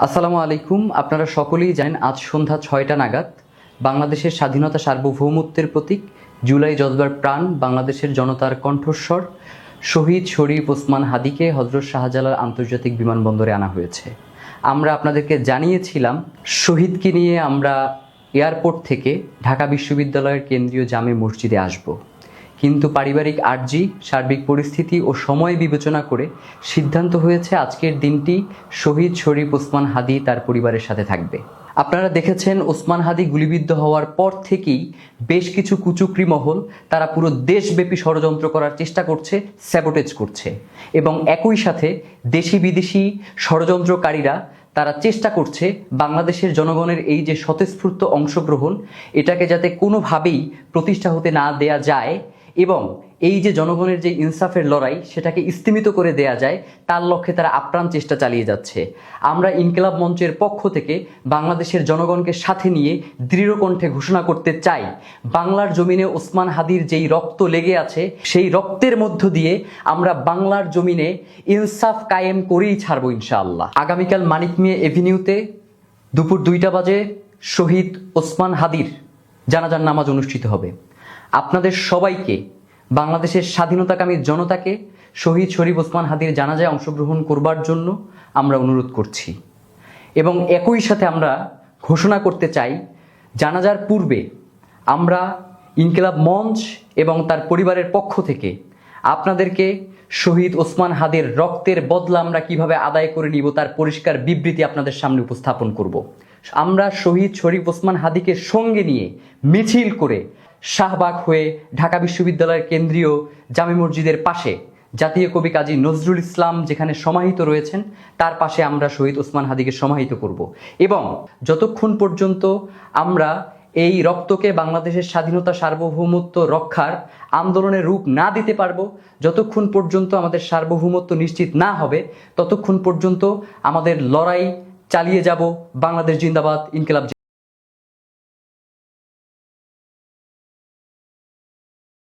আসসালামু আলাইকুম। আপনারা সকলেই জানেন আজ সন্ধ্যা ৬টা নাগাদ বাংলাদেশের স্বাধীনতা সার্বভৌমত্বের প্রতীক জুলাই জজবার প্রাণ বাংলাদেশের জনতার কণ্ঠস্বর শহীদ শরীফ ওসমান হাদিকে হযরত শাহজালাল আন্তর্জাতিক বিমানবন্দরে আনা হয়েছে। আমরা আপনাদেরকে জানিয়েছিলাম শহীদকে নিয়ে আমরা এয়ারপোর্ট থেকে ঢাকা বিশ্ববিদ্যালয়ের কেন্দ্রীয় জামে মসজিদে আসব, কিন্তু পারিবারিক আর্জি, সার্বিক পরিস্থিতি ও সময় বিবেচনা করে সিদ্ধান্ত হয়েছে আজকের দিনটি শহীদ শরীফ ওসমান হাদি তার পরিবারের সাথে থাকবে। আপনারা দেখেছেন ওসমান হাদি গুলিবিদ্ধ হওয়ার পর থেকেই বেশ কিছু কুচক্রী মহল তারা পুরো দেশব্যাপী ষড়যন্ত্র করার চেষ্টা করছে, স্যাবোটেজ করছে, এবং একই সাথে দেশি বিদেশি ষড়যন্ত্রকারীরা তারা চেষ্টা করছে বাংলাদেশের জনগণের এই যে স্বতঃস্ফূর্ত অংশগ্রহণ এটাকে যাতে কোনোভাবেই প্রতিষ্ঠা হতে না দেয়া যায় এবং এই যে জনগণের যে ইনসাফের লড়াই সেটাকে স্তিমিত করে দেয়া যায় তার লক্ষ্যে তারা আপ্রাণ চেষ্টা চালিয়ে যাচ্ছে। আমরা ইনকিলাব মঞ্চের পক্ষ থেকে বাংলাদেশের জনগণকে সাথে নিয়ে দৃঢ় কণ্ঠে ঘোষণা করতে চাই, বাংলার জমিনে ওসমান হাদির যেই রক্ত লেগে আছে সেই রক্তের মধ্য দিয়ে আমরা বাংলার জমিনে ইনসাফ কায়েম করেই ছাড়বো ইনশাআল্লাহ। আগামীকাল মানিক মিয়া এভিনিউতে দুপুর 2টা বাজে শহীদ ওসমান হাদির জানাজার নামাজ অনুষ্ঠিত হবে। আপনাদের সবাইকে, বাংলাদেশের স্বাধীনতাকামী জনতাকে শহীদ শরীফ ওসমান হাদির জানাজায় অংশগ্রহণ করবার জন্য আমরা অনুরোধ করছি এবং একই সাথে আমরা ঘোষণা করতে চাই জানাজার পূর্বে আমরা ইনকিলাব মঞ্চ এবং তার পরিবারের পক্ষ থেকে আপনাদেরকে শহীদ ওসমান হাদির রক্তের বদলা আমরা কিভাবে আদায় করে নিব তার পরিষ্কার বিবৃতি আপনাদের সামনে উপস্থাপন করব। আমরা শহীদ শরীফ ওসমান হাদিকে সঙ্গে নিয়ে মিছিল করে শাহবাগ হয়ে ঢাকা বিশ্ববিদ্যালয়ের কেন্দ্রীয় জামে মসজিদের পাশে জাতীয় কবি কাজী নজরুল ইসলাম যেখানে সমাহিত রয়েছেন তার পাশে আমরা শহীদ ওসমান হাদিকে সমাহিত করব এবং যতক্ষণ পর্যন্ত আমরা এই রক্তকে বাংলাদেশের স্বাধীনতা সার্বভৌমত্ব রক্ষার আন্দোলনের রূপ না দিতে পারবো, যতক্ষণ পর্যন্ত আমাদের সার্বভৌমত্ব নিশ্চিত না হবে ততক্ষণ পর্যন্ত আমাদের লড়াই চালিয়ে যাব। বাংলাদেশ জিন্দাবাদ, ইনকিলাব।